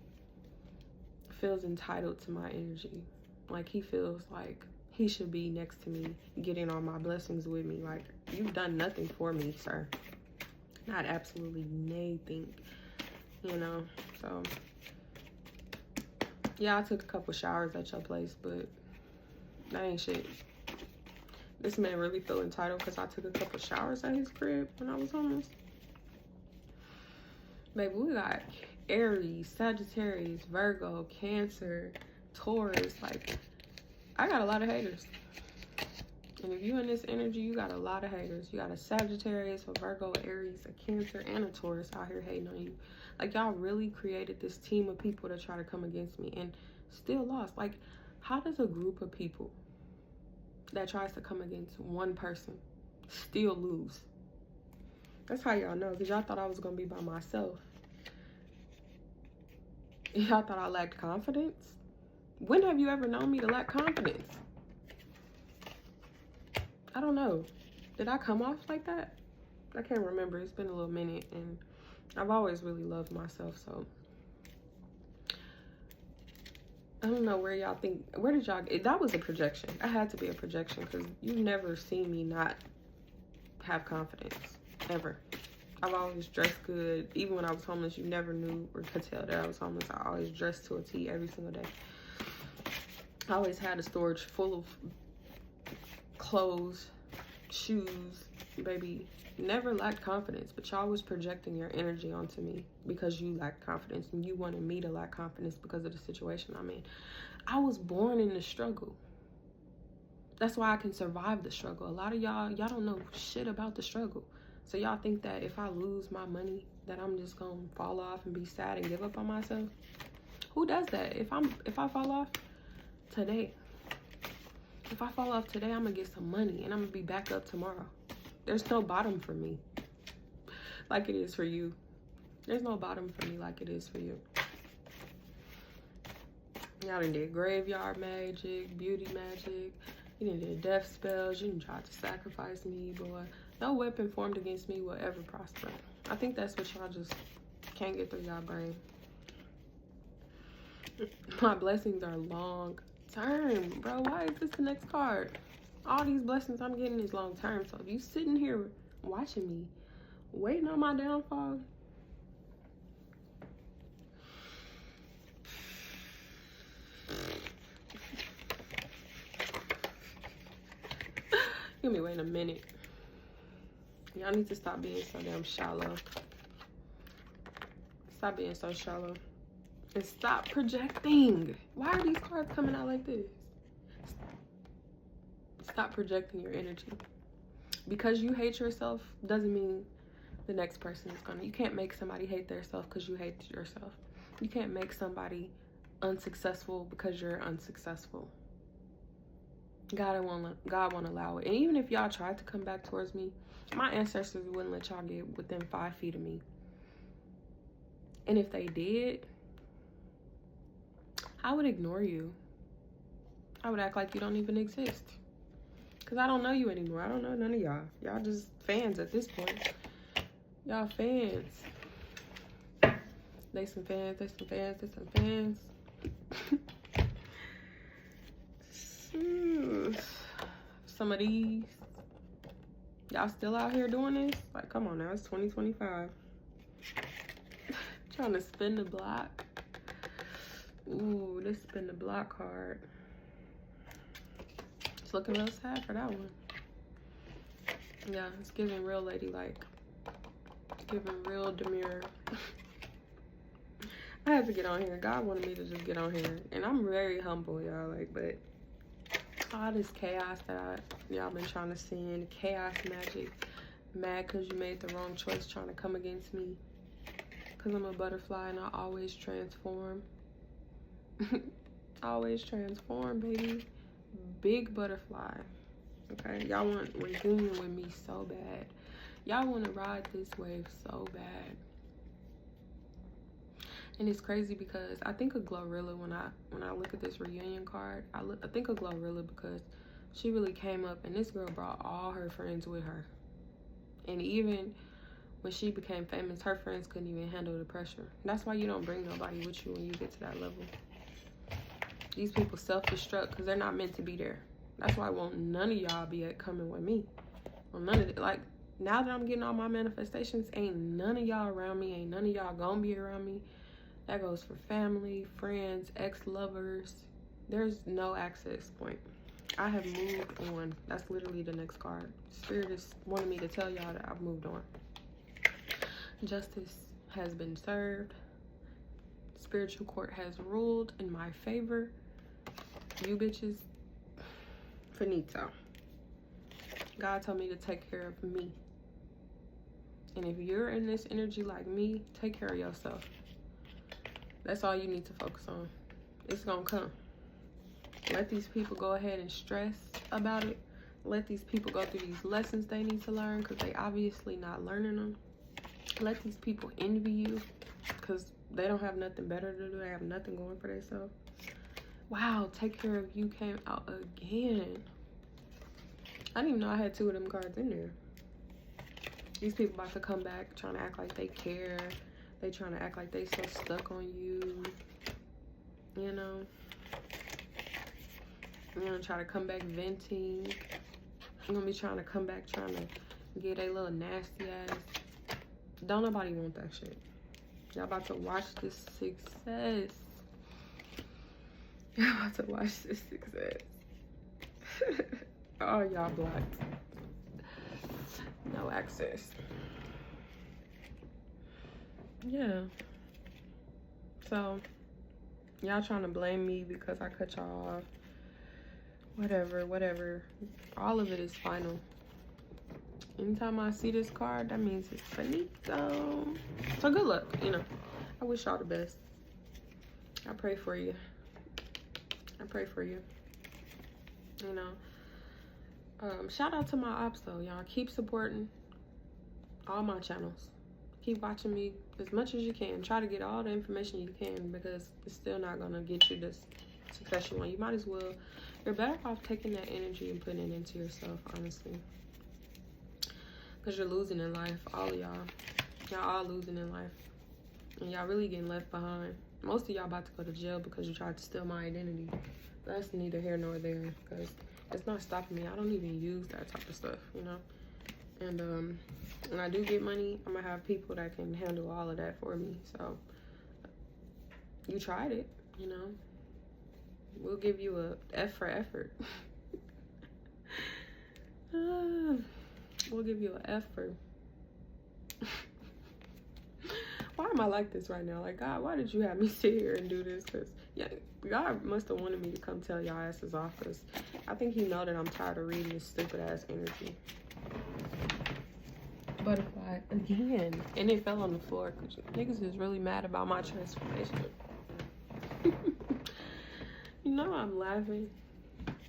feels entitled to my energy. Like, he feels like he should be next to me, getting all my blessings with me. Like, you've done nothing for me, sir. Not absolutely nothing. You know, so... yeah, I took a couple showers at your place, but that ain't shit. This man really feel entitled because I took a couple showers at his crib when I was homeless. Baby, we got Aries, Sagittarius, Virgo, Cancer, Taurus. Like, I got a lot of haters. And if you in this energy, you got a lot of haters. You got a Sagittarius, a Virgo, Aries, a Cancer, and a Taurus out here hating on you. Like, y'all really created this team of people to try to come against me and still lost. Like, how does a group of people that tries to come against one person still lose? That's how y'all know, because y'all thought I was going to be by myself. Y'all thought I lacked confidence? When have you ever known me to lack confidence? I don't know. Did I come off like that? I can't remember. It's been a little minute, and I've always really loved myself, so I don't know where y'all think, where did y'all, that was a projection. That had to be a projection, because you've never seen me not have confidence, ever. I've always dressed good. Even when I was homeless, you never knew or could tell that I was homeless. I always dressed to a T every single day. I always had a storage full of clothes, shoes, baby. Never lacked confidence, but y'all was projecting your energy onto me because you lacked confidence and you wanted me to lack confidence because of the situation I'm in. I was born in the struggle. That's why I can survive the struggle. A lot of y'all don't know shit about the struggle. So y'all think that if I lose my money, that I'm just gonna fall off and be sad and give up on myself? Who does that? If I fall off today, I'm gonna get some money and I'm gonna be back up tomorrow. There's no bottom for me like it is for you. There's no bottom for me like it is for you. Y'all done did graveyard magic, beauty magic. You done did death spells. You done tried to sacrifice me, boy. No weapon formed against me will ever prosper. I think that's what y'all just can't get through y'all brain. My blessings are long term, bro. Why is this the next card? All these blessings I'm getting is long term. So if you sitting here watching me, waiting on my downfall, you'll be waiting a minute. Y'all need to stop being so damn shallow. Stop being so shallow And stop projecting. Why are these cards coming out like this? Stop projecting your energy. Because you hate yourself doesn't mean the next person is gonna. You can't make somebody hate themselves because you hate yourself. You can't make somebody unsuccessful because you're unsuccessful. God won't allow it. And even if y'all tried to come back towards me, my ancestors wouldn't let y'all get within 5 feet of me. And if they did, I would ignore you. I would act like you don't even exist. Because I don't know you anymore. I don't know none of y'all. Y'all just fans at this point. Y'all fans. They some fans, they some fans, they some fans. Some of these. Y'all still out here doing this? Like, come on now, it's 2025. Trying to spin the block. Ooh, this spin the block card. It's looking real sad for that one. Yeah, it's giving real ladylike. It's giving real demure. I had to get on here. God wanted me to just get on here. And I'm very humble, y'all. Like, but all this chaos that y'all been trying to send, chaos magic, mad because you made the wrong choice trying to come against me. Because I'm a butterfly and I always transform. Always transform, baby. Big butterfly. Okay, y'all want reunion with me so bad. Y'all want to ride this wave so bad. And it's crazy because I think of Glorilla when I look at this reunion card. I think of Glorilla because she really came up and this girl brought all her friends with her. And even when she became famous, her friends couldn't even handle the pressure. That's why you don't bring nobody with you when you get to that level. These people self-destruct because they're not meant to be there. That's why I want none of y'all be coming with me. Well, none of it. Like, now that I'm getting all my manifestations, ain't none of y'all around me. Ain't none of y'all gonna be around me. That goes for family, friends, ex-lovers. There's no access point. I have moved on. That's literally the next card. Spirit is wanting me to tell y'all that I've moved on. Justice has been served. Spiritual court has ruled in my favor. You bitches, finito. God told me to take care of me. And if you're in this energy like me, take care of yourself. That's all you need to focus on. It's gonna come. Let these people go ahead and stress about it. Let these people go through these lessons they need to learn because they obviously not learning them. Let these people envy you because they don't have nothing better to do. They have nothing going for themselves. Wow, take care of you came out again. I didn't even know I had 2 of them cards in there. These people about to come back trying to act like they care. They trying to act like they so stuck on you. You know? You're gonna try to come back venting. You're gonna be trying to come back trying to get a little nasty ass. Don't nobody want that shit. Y'all about to watch this success. Y'all about to watch this success. Oh, y'all blocked. No access. Yeah. So, y'all trying to blame me because I cut y'all off. Whatever. All of it is final. Anytime I see this card, that means it's finito. So good luck, you know. I wish y'all the best. I pray for you. I pray for you. You know. Shout out to my ops though, y'all. Keep supporting all my channels. Keep watching me as much as you can. Try to get all the information you can because it's still not gonna get you this success you want. You might as well. You're better off taking that energy and putting it into yourself, honestly. Because you're losing in life, all of y'all. Y'all all losing in life. And y'all really getting left behind. Most of y'all about to go to jail because you tried to steal my identity. That's neither here nor there. Because it's not stopping me. I don't even use that type of stuff, you know. And when I do get money, I'm going to have people that can handle all of that for me. So, you tried it, you know. We'll give you a F for effort. We'll give you an F for why am I like this right now? Like, God, why did you have me sit here and do this? Because, yeah, God must have wanted me to come tell y'all asses off. Because I think he know that I'm tired of reading this stupid-ass energy. Butterfly again. And it fell on the floor. Because niggas is really mad about my transformation. You know I'm laughing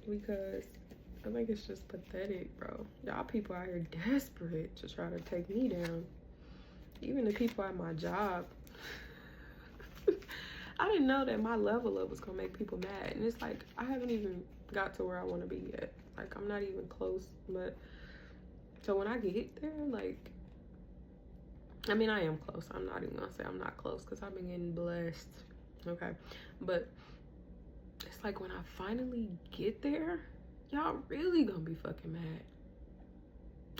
because I think it's just pathetic, bro. Y'all people out here desperate to try to take me down. Even the people at my job. I didn't know that my level up was gonna make people mad. And it's like, I haven't even got to where I want to be yet. Like, I'm not even close. But so when I get there, like, I mean, I am close. I'm not even gonna say I'm not close because I've been getting blessed. Okay, but it's like when I finally get there, y'all really gonna be fucking mad.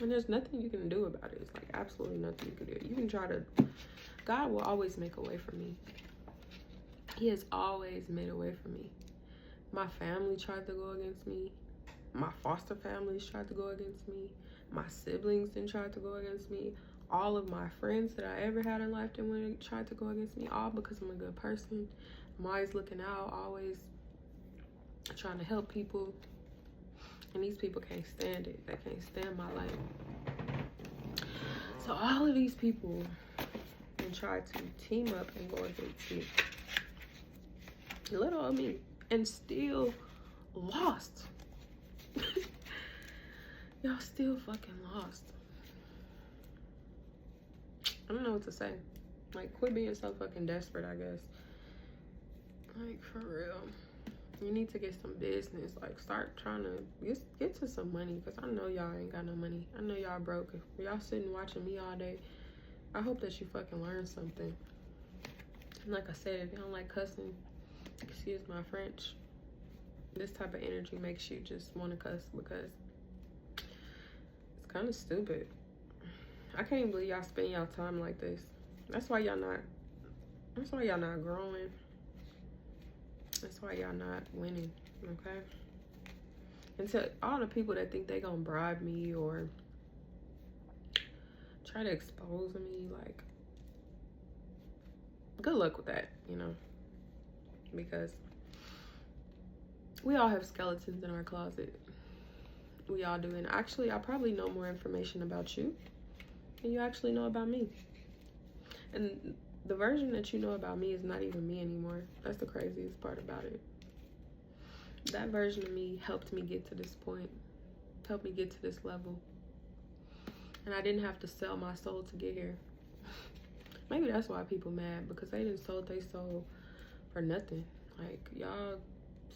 And there's nothing you can do about it. It's like absolutely nothing you can do. You can try to, God will always make a way for me. He has always made a way for me. My family tried to go against me. My foster families tried to go against me. My siblings then tried to go against me. All of my friends that I ever had in life then tried to go against me, all because I'm a good person. I'm always looking out, always trying to help people. And these people can't stand it. They can't stand my light. So all of these people and try to team up and go against me. Little old me. And still lost. Y'all still fucking lost. I don't know what to say. Like, quit being so fucking desperate, I guess. Like, for real. You need to get some business. Like, start trying to get to some money. Because I know y'all ain't got no money. I know y'all broke. If y'all sitting watching me all day, I hope that you fucking learn something. And like I said, if you don't like cussing, excuse my French, this type of energy makes you just want to cuss because it's kind of stupid. I can't even believe y'all spend y'all time like this. That's why y'all not growing. That's why y'all not winning, okay? And to all the people that think they gonna bribe me or try to expose me, like, good luck with that, you know? Because we all have skeletons in our closet. We all do. And actually, I probably know more information about you than you actually know about me. And the version that you know about me is not even me anymore. That's the craziest part about it. That version of me helped me get to this point, helped me get to this level. And I didn't have to sell my soul to get here. Maybe that's why people mad, because they didn't sold their soul for nothing. Like, y'all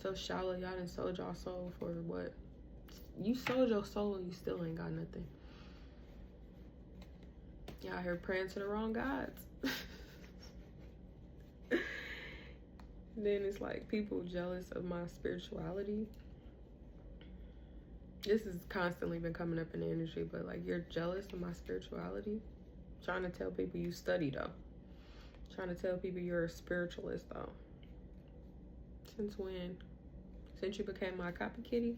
so shallow. Y'all done sold y'all soul for what? You sold your soul and you still ain't got nothing. Y'all here praying to the wrong gods. Then it's like people jealous of my spirituality. This has constantly been coming up in the energy, but like, you're jealous of my spirituality. Trying to tell people you study though. Trying to tell people you're a spiritualist though. Since when? Since you became my copy kitty?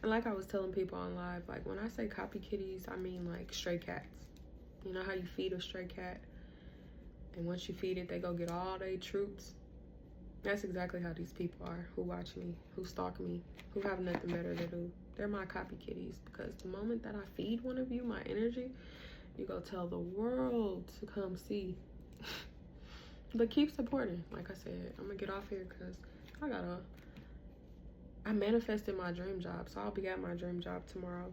And like I was telling people on live, like when I say copy kitties, I mean like stray cats. You know how you feed a stray cat? And once you feed it, they go get all their troops. That's exactly how these people are who watch me, who stalk me, who have nothing better to do. They're my copy kitties, because the moment that I feed one of you my energy, you go tell the world to come see. But keep supporting. Like I said, I'm gonna get off here because I manifested my dream job, so I'll be at my dream job tomorrow.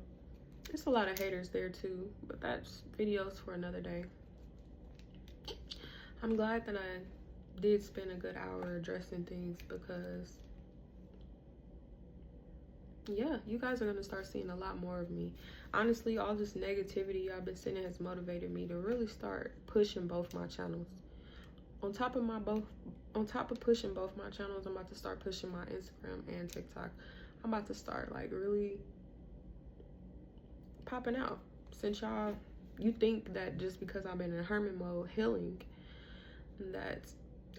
There's a lot of haters there too, but that's videos for another day. I'm glad that I did spend a good hour addressing things, because yeah, you guys are going to start seeing a lot more of me. Honestly, all this negativity I've been seeing has motivated me to really start pushing both my channels. On top of pushing both my channels, I'm about to start pushing my Instagram and TikTok. I'm about to start like really popping out. Since you think that just because I've been in hermit mode healing, that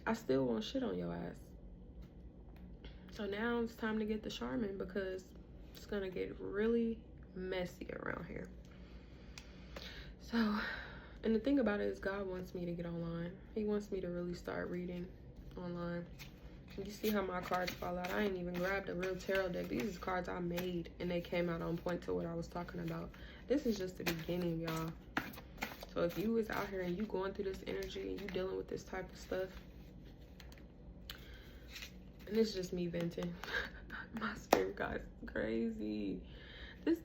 I still want shit on your ass. So now it's time to get the Charmin, because it's gonna get really messy around here. So And the thing about it is God wants me to get online. He wants me to really start reading online. You see how my cards fall out? I ain't even grabbed a real tarot deck. These is cards I made, and they came out on point to what I was talking about. This is just the beginning, y'all. So if you is out here and you going through this energy and you dealing with this type of stuff, and it's just me venting. My spirit guys crazy.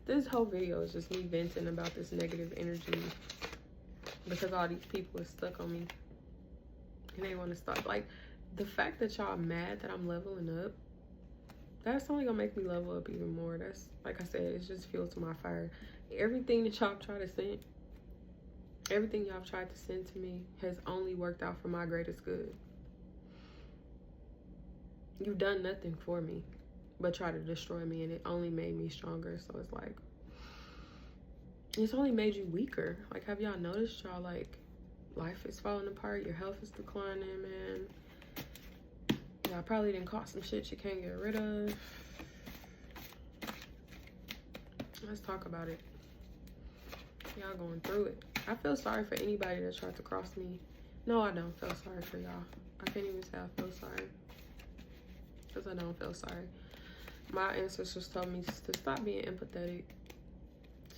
This whole video is just me venting about this negative energy because all these people are stuck on me and they want to stop. Like, the fact that y'all mad that I'm leveling up, that's only gonna make me level up even more. That's, like I said, it's just fuel to my fire. Everything that y'all try to send, everything y'all tried to send to me has only worked out for my greatest good. You've done nothing for me but try to destroy me, and it only made me stronger. So it's like, it's only made you weaker. Like, have y'all noticed y'all, like, life is falling apart, your health is declining, man. Y'all probably didn't caught some shit you can't get rid of. Let's talk about it. Y'all going through it. I feel sorry for anybody that tried to cross me. No, I don't feel sorry for y'all. I can't even say I feel sorry, because I don't feel sorry. My ancestors told me to stop being empathetic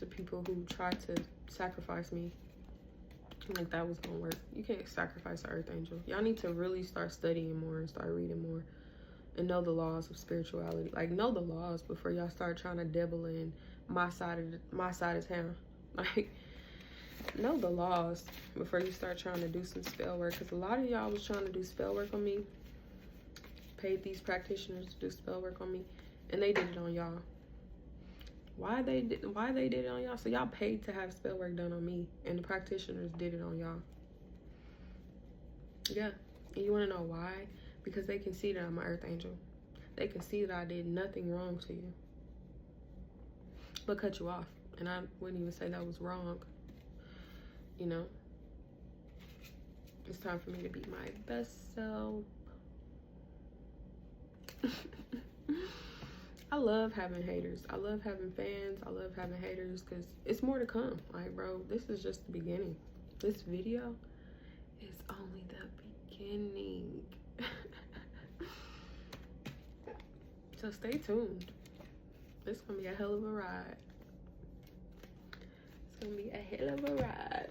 to people who tried to sacrifice me. Like, that was gonna work. You can't sacrifice an earth angel. Y'all need to really start studying more and start reading more and know the laws of spirituality. Like, know the laws before y'all start trying to dabble in my side of town. Like, know the laws before you start trying to do some spell work, because a lot of y'all was trying to do spell work on me, paid these practitioners to do spell work on me, and they did it on y'all. Why they did it on y'all? So y'all paid to have spell work done on me, and the practitioners did it on y'all. Yeah. And you want to know why? Because they can see that I'm an earth angel. They can see that I did nothing wrong to you but cut you off. And I wouldn't even say that was wrong. You know, it's time for me to be my best self. I love having haters. I love having fans. I love having haters, because it's more to come. Like, bro, this is just the beginning. This video is only the beginning. So stay tuned. It's gonna be a hell of a ride. It's gonna be a hell of a ride.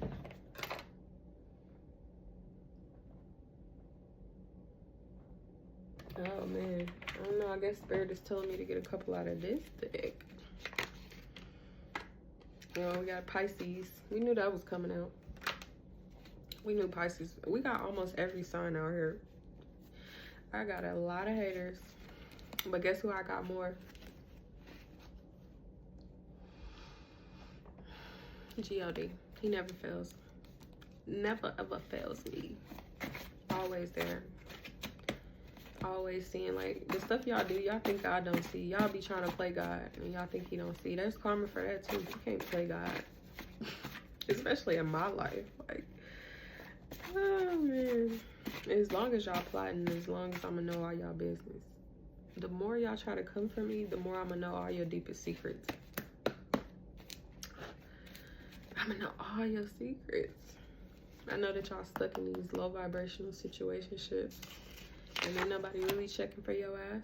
Oh man, I don't know. I guess Spirit is telling me to get a couple out of this deck. You know, we got Pisces. We knew that was coming out. We knew Pisces. We got almost every sign out here. I got a lot of haters, but guess who I got more? God. He never fails. Never ever fails me. Always there. Always seeing, like, the stuff y'all do, y'all think God don't see. Y'all be trying to play God and y'all think he don't see. There's karma for that too. You can't play God. Especially in my life. Like, oh man. As long as y'all plotting, as long as I'ma know all y'all business. The more y'all try to come for me, the more I'ma know all your deepest secrets. I'ma know all your secrets. I know that y'all stuck in these low vibrational situationships, and ain't nobody really checking for your ass.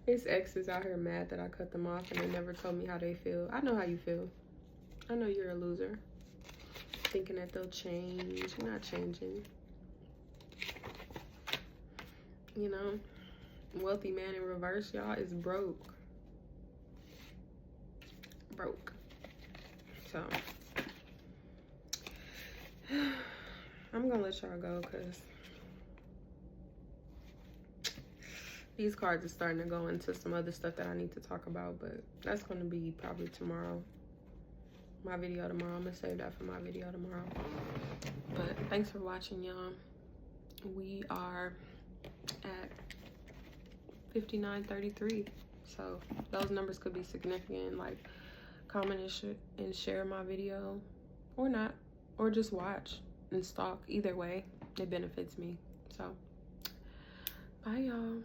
His exes out here mad that I cut them off and they never told me how they feel. I know how you feel. I know you're a loser. Thinking that they'll change. You're not changing. You know, wealthy man in reverse, y'all, is broke. Broke. So I'm gonna let y'all go, because these cards are starting to go into some other stuff that I need to talk about, but that's gonna be probably tomorrow. My video tomorrow. I'm gonna save that for my video tomorrow. But thanks for watching, y'all. We are at 59:33, so those numbers could be significant. Like, comment and share my video, or not, or just watch and stalk. Either way, it benefits me. So bye, y'all.